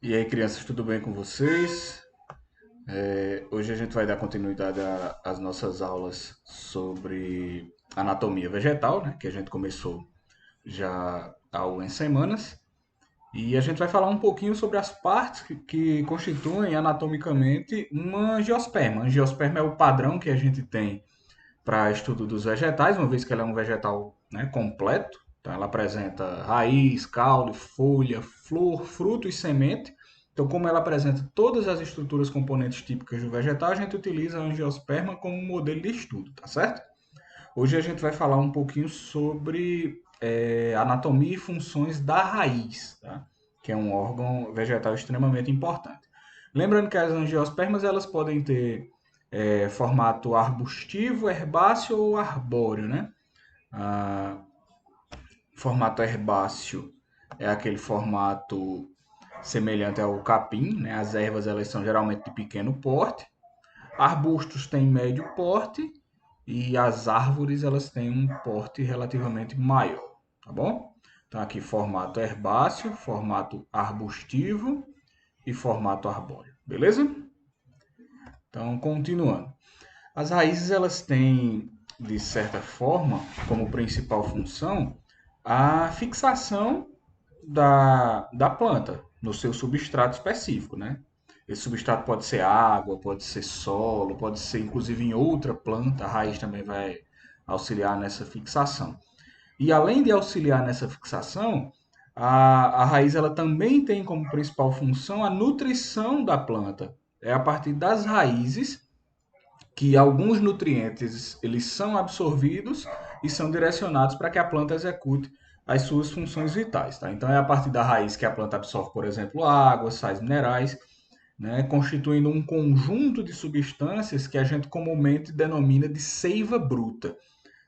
E aí, crianças, tudo bem com vocês? Hoje a gente vai dar continuidade às nossas aulas sobre anatomia vegetal, né? Que a gente começou já há algumas semanas. E a gente vai falar um pouquinho sobre as partes que constituem anatomicamente uma angiosperma. A angiosperma é o padrão que a gente tem para estudo dos vegetais, uma vez que ela é um vegetal, né, completo. Então, ela apresenta raiz, caule, folha, flor, fruto e semente. Então, como ela apresenta todas as estruturas componentes típicas do vegetal, a gente utiliza a angiosperma como modelo de estudo, tá certo? Hoje a gente vai falar um pouquinho sobre anatomia e funções da raiz, tá? Que é um órgão vegetal extremamente importante. Lembrando que as angiospermas elas podem ter formato arbustivo, herbáceo ou arbóreo, né? Ah, formato herbáceo é aquele formato semelhante ao capim, né? As ervas elas são geralmente de pequeno porte. Arbustos têm médio porte e as árvores elas têm um porte relativamente maior, tá bom? Então aqui formato herbáceo, formato arbustivo e formato arbóreo, beleza? Então continuando. As raízes elas têm, de certa forma, como principal função, a fixação da planta no seu substrato específico, né? Esse substrato pode ser água, pode ser solo, pode ser inclusive em outra planta, a raiz também vai auxiliar nessa fixação. E além de auxiliar nessa fixação, a raiz ela também tem como principal função a nutrição da planta. É a partir das raízes que alguns nutrientes eles são absorvidos e são direcionados para que a planta execute as suas funções vitais. Tá? Então é a partir da raiz que a planta absorve, por exemplo, água, sais minerais, né, constituindo um conjunto de substâncias que a gente comumente denomina de seiva bruta.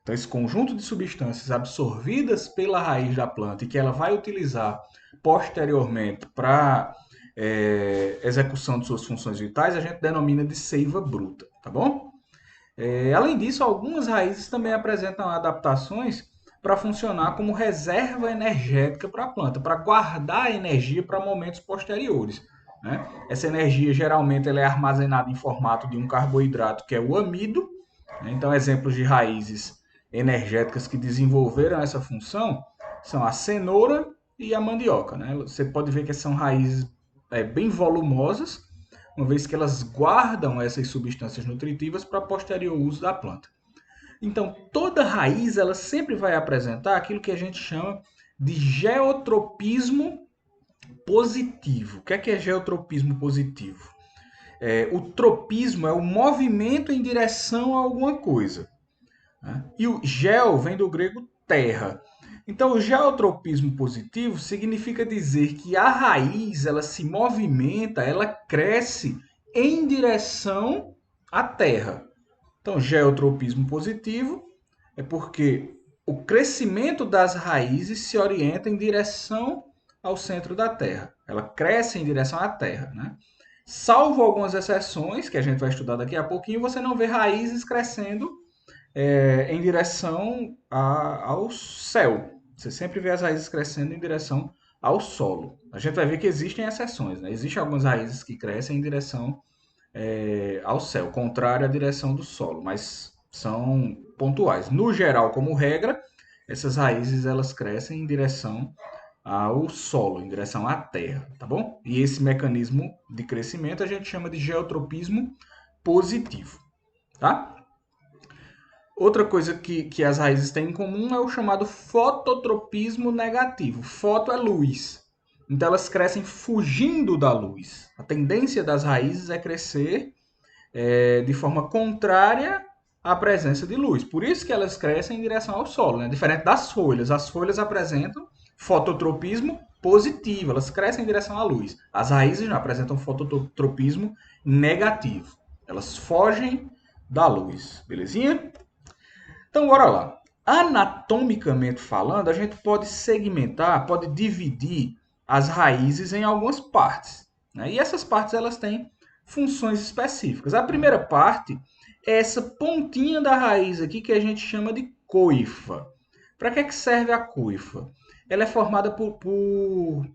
Então, esse conjunto de substâncias absorvidas pela raiz da planta e que ela vai utilizar posteriormente para execução de suas funções vitais, a gente denomina de seiva bruta, tá bom? Além disso, algumas raízes também apresentam adaptações para funcionar como reserva energética para a planta, para guardar energia para momentos posteriores. Né? Essa energia geralmente ela é armazenada em formato de um carboidrato que é o amido. Né? Então, exemplos de raízes energéticas que desenvolveram essa função são a cenoura e a mandioca. Né? Você pode ver que são raízes bem volumosas, uma vez que elas guardam essas substâncias nutritivas para posterior uso da planta. Então, toda raiz ela sempre vai apresentar aquilo que a gente chama de geotropismo positivo. O que é geotropismo positivo? O tropismo é o movimento em direção a alguma coisa. Né? E o geo vem do grego terra. Então, o geotropismo positivo significa dizer que a raiz ela se movimenta, ela cresce em direção à terra. Então, geotropismo positivo é porque o crescimento das raízes se orienta em direção ao centro da Terra. Ela cresce em direção à Terra, né? Salvo algumas exceções, que a gente vai estudar daqui a pouquinho, você não vê raízes crescendo em direção ao céu. Você sempre vê as raízes crescendo em direção ao solo. A gente vai ver que existem exceções, né? Existem algumas raízes que crescem em direção ao céu, contrário à direção do solo, mas são pontuais. No geral, como regra, essas raízes elas crescem em direção ao solo, em direção à terra, tá bom? E esse mecanismo de crescimento a gente chama de geotropismo positivo, tá? Outra coisa que as raízes têm em comum é o chamado fototropismo negativo. Foto é luz. Então elas crescem fugindo da luz. A tendência das raízes é crescer de forma contrária à presença de luz. Por isso que elas crescem em direção ao solo, né? Diferente das folhas. As folhas apresentam fototropismo positivo, elas crescem em direção à luz. As raízes não apresentam fototropismo negativo. Elas fogem da luz, belezinha? Então, bora lá. Anatomicamente falando, a gente pode segmentar, pode dividir as raízes em algumas partes. Né? E essas partes elas têm funções específicas. A primeira parte é essa pontinha da raiz aqui que a gente chama de coifa. Para que serve a coifa? Ela é formada por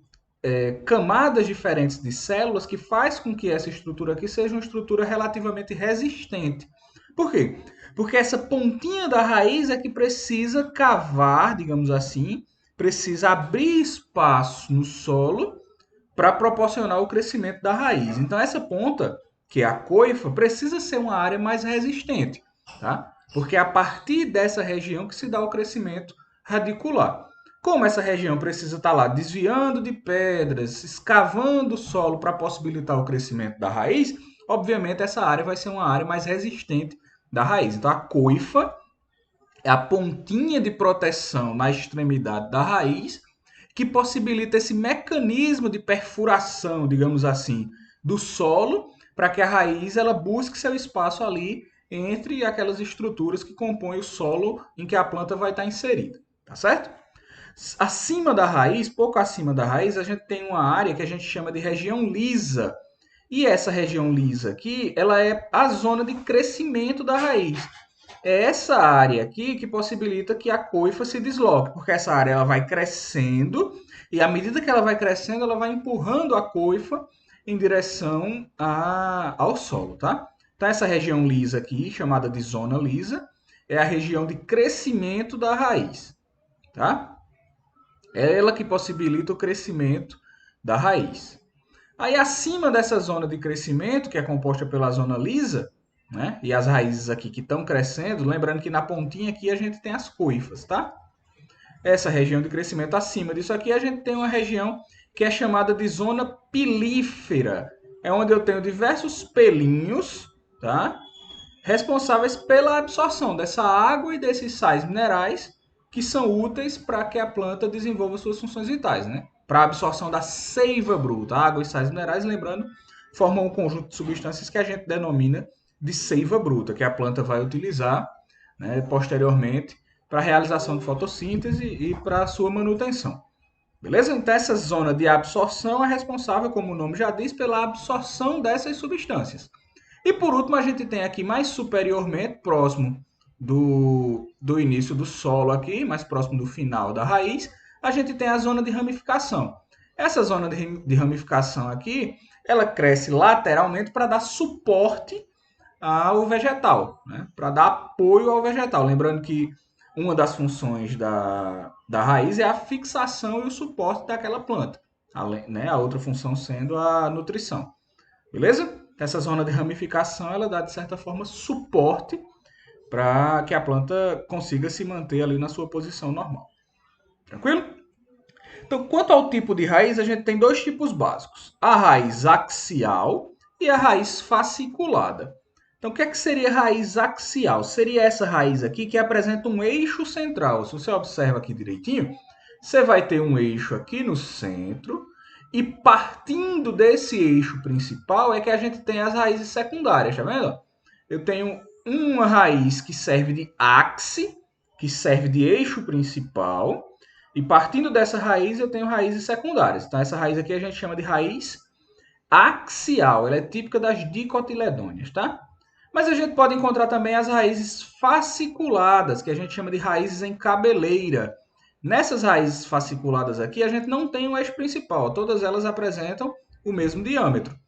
camadas diferentes de células que faz com que essa estrutura aqui seja uma estrutura relativamente resistente. Por quê? Porque essa pontinha da raiz é que precisa cavar, digamos assim, precisa abrir espaço no solo para proporcionar o crescimento da raiz. Então essa ponta, que é a coifa, precisa ser uma área mais resistente, tá? Porque é a partir dessa região que se dá o crescimento radicular. Como essa região precisa estar lá desviando de pedras, escavando o solo para possibilitar o crescimento da raiz, obviamente essa área vai ser uma área mais resistente da raiz. Então a coifa é a pontinha de proteção na extremidade da raiz que possibilita esse mecanismo de perfuração, digamos assim, do solo para que a raiz ela busque seu espaço ali entre aquelas estruturas que compõem o solo em que a planta vai estar inserida, tá certo? Acima da raiz, pouco acima da raiz, a gente tem uma área que a gente chama de região lisa. E essa região lisa aqui, ela é a zona de crescimento da raiz. É essa área aqui que possibilita que a coifa se desloque, porque essa área ela vai crescendo e à medida que ela vai crescendo, ela vai empurrando a coifa em direção ao solo, tá? Então essa região lisa aqui, chamada de zona lisa, é a região de crescimento da raiz, tá? É ela que possibilita o crescimento da raiz. Aí acima dessa zona de crescimento, que é composta pela zona lisa, né? E as raízes aqui que estão crescendo, lembrando que na pontinha aqui a gente tem as coifas, tá? Essa região de crescimento acima disso aqui, a gente tem uma região que é chamada de zona pilífera. É onde eu tenho diversos pelinhos, tá? Responsáveis pela absorção dessa água e desses sais minerais que são úteis para que a planta desenvolva suas funções vitais, né? Para a absorção da seiva bruta. Água e sais minerais, lembrando, formam um conjunto de substâncias que a gente denomina de seiva bruta, que a planta vai utilizar, né, posteriormente para a realização de fotossíntese e para a sua manutenção. Beleza? Então, essa zona de absorção é responsável, como o nome já diz, pela absorção dessas substâncias. E por último, a gente tem aqui mais superiormente, próximo do início do solo aqui, mais próximo do final da raiz, a gente tem a zona de ramificação. Essa zona de ramificação aqui, ela cresce lateralmente para dar suporte ao vegetal, né? Para dar apoio ao vegetal. Lembrando que uma das funções da raiz é a fixação e o suporte daquela planta, né? A outra função sendo a nutrição. Beleza? Essa zona de ramificação ela dá, de certa forma, suporte para que a planta consiga se manter ali na sua posição normal. Tranquilo? Então, quanto ao tipo de raiz, a gente tem dois tipos básicos: a raiz axial e a raiz fasciculada. Então, o que é que seria raiz axial? Seria essa raiz aqui que apresenta um eixo central. Se você observa aqui direitinho, você vai ter um eixo aqui no centro, e partindo desse eixo principal é que a gente tem as raízes secundárias, tá vendo? Eu tenho uma raiz que serve de ápice, que serve de eixo principal, e partindo dessa raiz eu tenho raízes secundárias. Então essa raiz aqui a gente chama de raiz axial, ela é típica das dicotiledôneas, tá? Mas a gente pode encontrar também as raízes fasciculadas, que a gente chama de raízes em cabeleira. Nessas raízes fasciculadas aqui, a gente não tem um eixo principal, todas elas apresentam o mesmo diâmetro.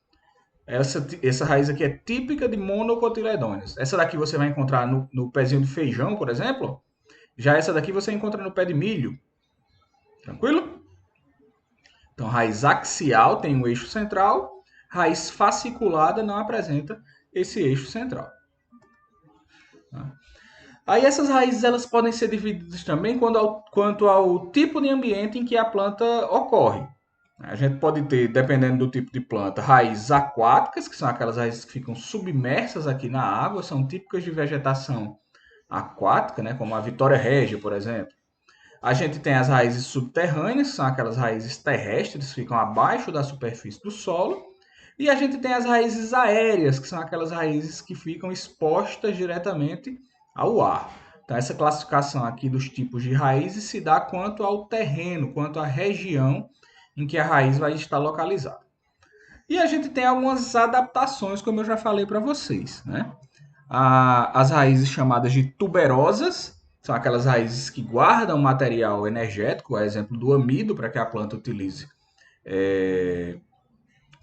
Essa raiz aqui é típica de monocotiledôneas. Essa daqui você vai encontrar no pezinho de feijão, por exemplo. Já essa daqui você encontra no pé de milho. Tranquilo? Então, raiz axial tem um eixo central, raiz fasciculada não apresenta esse eixo central. Aí essas raízes elas podem ser divididas também quanto ao tipo de ambiente em que a planta ocorre. A gente pode ter, dependendo do tipo de planta, raízes aquáticas, que são aquelas raízes que ficam submersas aqui na água, são típicas de vegetação aquática, né, como a Vitória régia, por exemplo. A gente tem as raízes subterrâneas, que são aquelas raízes terrestres, que ficam abaixo da superfície do solo. E a gente tem as raízes aéreas, que são aquelas raízes que ficam expostas diretamente ao ar. Então, essa classificação aqui dos tipos de raízes se dá quanto ao terreno, quanto à região em que a raiz vai estar localizada. E a gente tem algumas adaptações, como eu já falei para vocês, né? As raízes chamadas de tuberosas, são aquelas raízes que guardam material energético, a exemplo do amido, para que a planta utilize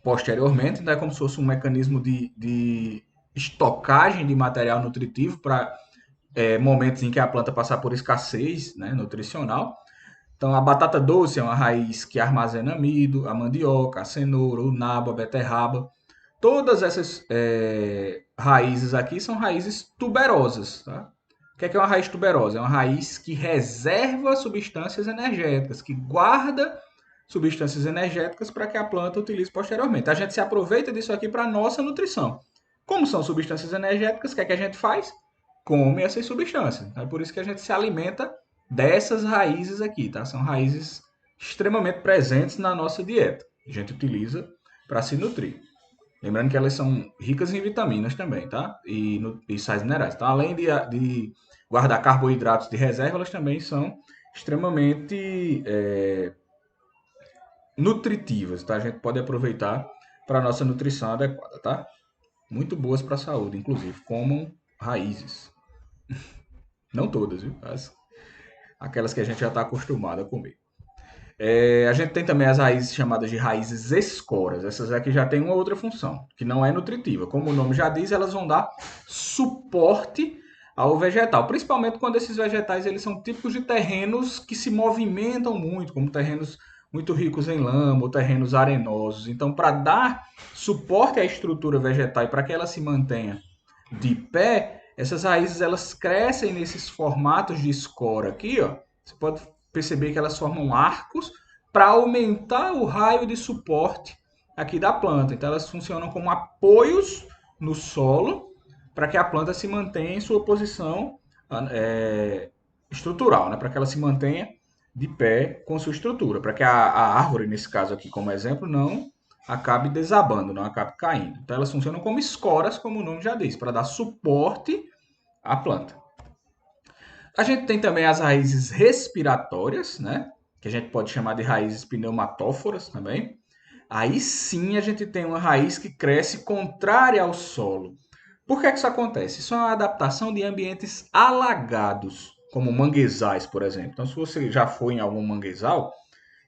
posteriormente, então é como se fosse um mecanismo de estocagem de material nutritivo para momentos em que a planta passar por escassez, né, nutricional. Então, a batata doce é uma raiz que armazena amido, a mandioca, a cenoura, o nabo, a beterraba. Todas essas raízes aqui são raízes tuberosas. Tá? O que é uma raiz tuberosa? É uma raiz que reserva substâncias energéticas, que guarda substâncias energéticas para que a planta utilize posteriormente. A gente se aproveita disso aqui para a nossa nutrição. Como são substâncias energéticas, o que é que a gente faz? Come essas substâncias. É por isso que a gente se alimenta dessas raízes aqui, tá? São raízes extremamente presentes na nossa dieta. A gente utiliza para se nutrir. Lembrando que elas são ricas em vitaminas também, tá? E sais minerais. Então, além de guardar carboidratos de reserva, elas também são extremamente nutritivas, tá? A gente pode aproveitar para a nossa nutrição adequada, tá? Muito boas para a saúde, inclusive. Comam raízes. Não todas, viu? Aquelas que a gente já está acostumado a comer. A gente tem também as raízes chamadas de raízes escoras. Essas aqui já têm uma outra função, que não é nutritiva. Como o nome já diz, elas vão dar suporte ao vegetal, principalmente quando esses vegetais eles são típicos de terrenos que se movimentam muito, como terrenos muito ricos em lama ou terrenos arenosos. Então, para dar suporte à estrutura vegetal e para que ela se mantenha de pé, essas raízes elas crescem nesses formatos de escora aqui, ó. Você pode perceber que elas formam arcos para aumentar o raio de suporte aqui da planta. Então elas funcionam como apoios no solo para que a planta se mantenha em sua posição estrutural, né? Para que ela se mantenha de pé com sua estrutura, para que a árvore, nesse caso aqui como exemplo, não acabe desabando, não acabe caindo. Então elas funcionam como escoras, como o nome já diz, para dar suporte à planta. A gente tem também as raízes respiratórias, né? Que a gente pode chamar de raízes pneumatóforas também. Aí sim a gente tem uma raiz que cresce contrária ao solo. Por que é que isso acontece? Isso é uma adaptação de ambientes alagados, como manguezais, por exemplo. Então, se você já foi em algum manguezal,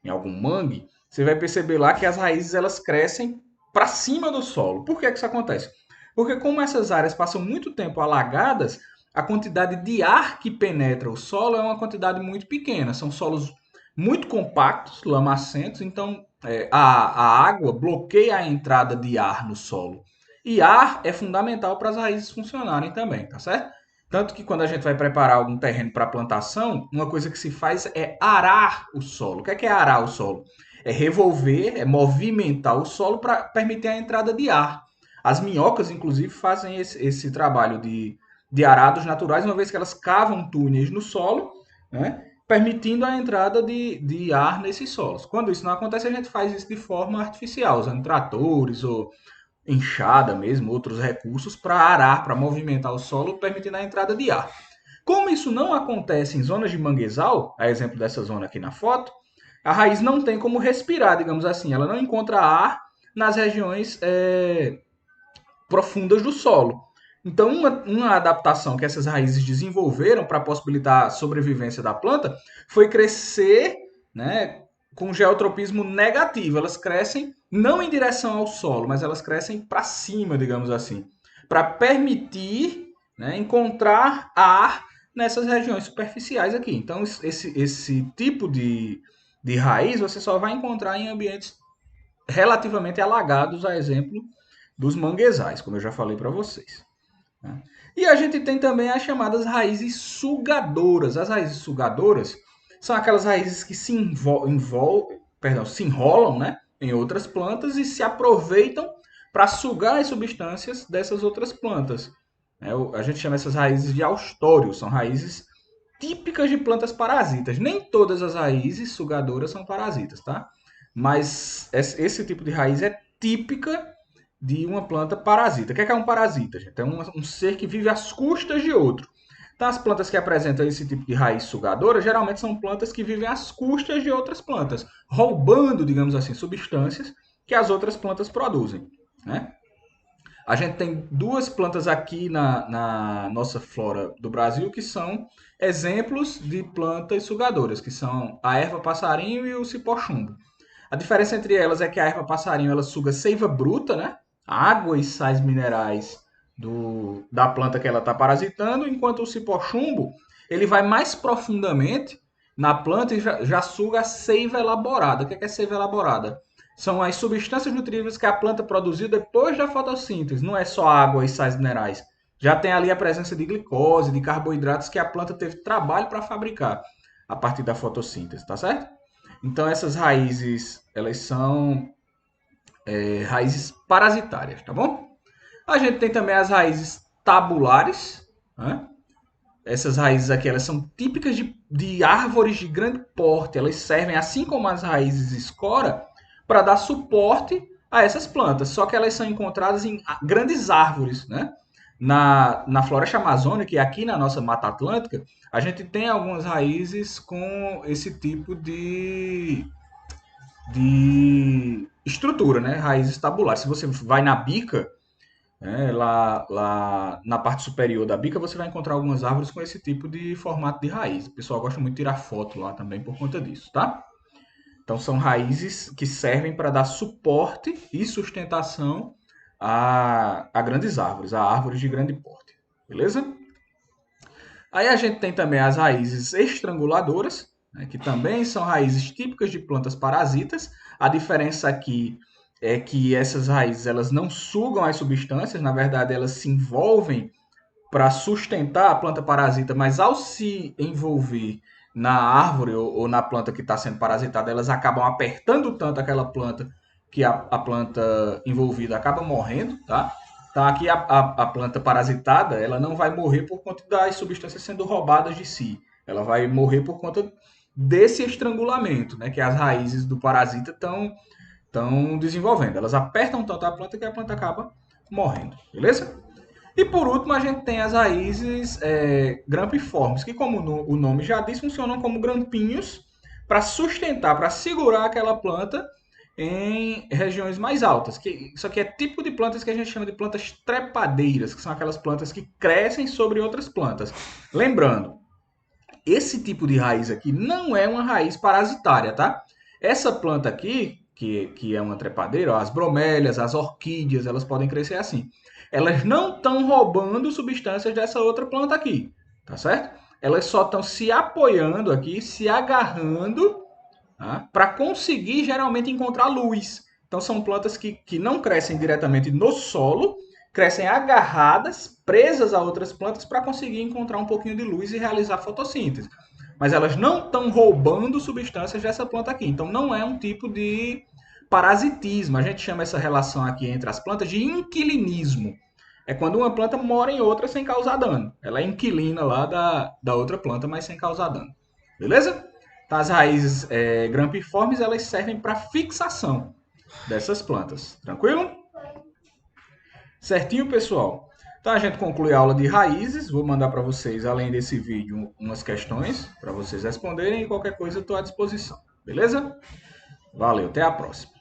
em algum mangue, você vai perceber lá que as raízes elas crescem para cima do solo. Por que é que isso acontece? Porque como essas áreas passam muito tempo alagadas, a quantidade de ar que penetra o solo é uma quantidade muito pequena. São solos muito compactos, lamacentos, então a água bloqueia a entrada de ar no solo. E ar é fundamental para as raízes funcionarem também, tá certo? Tanto que quando a gente vai preparar algum terreno para plantação, uma coisa que se faz é arar o solo. O que é arar o solo? É revolver, é movimentar o solo para permitir a entrada de ar. As minhocas, inclusive, fazem esse trabalho de arados naturais, uma vez que elas cavam túneis no solo, né, permitindo a entrada de ar nesses solos. Quando isso não acontece, a gente faz isso de forma artificial, usando tratores ou enxada mesmo, outros recursos para arar, para movimentar o solo, permitindo a entrada de ar. Como isso não acontece em zonas de manguezal, a exemplo dessa zona aqui na foto, a raiz não tem como respirar, digamos assim, ela não encontra ar nas regiões profundas do solo. Então, uma adaptação que essas raízes desenvolveram para possibilitar a sobrevivência da planta foi crescer, né, com geotropismo negativo. Elas crescem não em direção ao solo, mas elas crescem para cima, digamos assim, para permitir, né, encontrar ar nessas regiões superficiais aqui. Então, esse tipo de raiz você só vai encontrar em ambientes relativamente alagados, a exemplo dos manguezais, como eu já falei para vocês. Né? E a gente tem também as chamadas raízes sugadoras. As raízes sugadoras são aquelas raízes que se enrolam, né, em outras plantas e se aproveitam para sugar as substâncias dessas outras plantas. A gente chama essas raízes de austórios, são raízes típicas de plantas parasitas. Nem todas as raízes sugadoras são parasitas, tá? Mas esse tipo de raiz é típica de uma planta parasita. O que é um parasita, gente? É um ser que vive às custas de outro. Então, as plantas que apresentam esse tipo de raiz sugadora, geralmente são plantas que vivem às custas de outras plantas, roubando, digamos assim, substâncias que as outras plantas produzem, né? A gente tem duas plantas aqui na nossa flora do Brasil que são exemplos de plantas sugadoras, que são a erva passarinho e o cipó chumbo. A diferença entre elas é que a erva passarinho ela suga seiva bruta, né? Água e sais minerais da planta que ela está parasitando, enquanto o cipó chumbo ele vai mais profundamente na planta e já suga a seiva elaborada. O que é seiva elaborada? São as substâncias nutritivas que a planta produziu depois da fotossíntese. Não é só água e sais minerais. Já tem ali a presença de glicose, de carboidratos que a planta teve trabalho para fabricar a partir da fotossíntese, tá certo? Então essas raízes, elas são raízes parasitárias, tá bom? A gente tem também as raízes tabulares, né? Essas raízes aqui, elas são típicas de árvores de grande porte. Elas servem, assim como as raízes escora, para dar suporte a essas plantas. Só que elas são encontradas em grandes árvores, né? Na floresta amazônica e aqui na nossa Mata Atlântica, a gente tem algumas raízes com esse tipo de estrutura, né? Raízes tabulares. Se você vai na bica, lá na parte superior da bica, você vai encontrar algumas árvores com esse tipo de formato de raiz. O pessoal gosta muito de tirar foto lá também por conta disso, tá? Então são raízes que servem para dar suporte e sustentação a grandes árvores, a árvores de grande porte. Beleza? Aí a gente tem também as raízes estranguladoras, né, que também são raízes típicas de plantas parasitas. A diferença aqui é que essas raízes elas não sugam as substâncias, na verdade elas se envolvem para sustentar a planta parasita, mas ao se envolver na árvore ou na planta que está sendo parasitada, elas acabam apertando tanto aquela planta que a planta envolvida acaba morrendo, tá? Então aqui a planta parasitada, ela não vai morrer por conta das substâncias sendo roubadas de si. Ela vai morrer por conta desse estrangulamento, né? Que as raízes do parasita estão desenvolvendo. Elas apertam tanto a planta que a planta acaba morrendo, beleza? E por último, a gente tem as raízes grampiformes, que, como o nome já diz, funcionam como grampinhos para sustentar, para segurar aquela planta em regiões mais altas. Isso aqui é tipo de plantas que a gente chama de plantas trepadeiras, que são aquelas plantas que crescem sobre outras plantas. Lembrando, esse tipo de raiz aqui não é uma raiz parasitária, tá? Essa planta aqui, que é uma trepadeira, ó, as bromélias, as orquídeas, elas podem crescer assim. Elas não estão roubando substâncias dessa outra planta aqui, tá certo? Elas só estão se apoiando aqui, se agarrando, tá? Para conseguir geralmente encontrar luz. Então são plantas que não crescem diretamente no solo, crescem agarradas, presas a outras plantas para conseguir encontrar um pouquinho de luz e realizar fotossíntese. Mas elas não estão roubando substâncias dessa planta aqui. Então não é um tipo de parasitismo. A gente chama essa relação aqui entre as plantas de inquilinismo. É quando uma planta mora em outra sem causar dano. Ela é inquilina lá da outra planta, mas sem causar dano. Beleza? Então, as raízes grampiformes elas servem para fixação dessas plantas. Tranquilo? Certinho, pessoal? Então a gente conclui a aula de raízes. Vou mandar para vocês, além desse vídeo, umas questões para vocês responderem e qualquer coisa eu estou à disposição. Beleza? Valeu, até a próxima.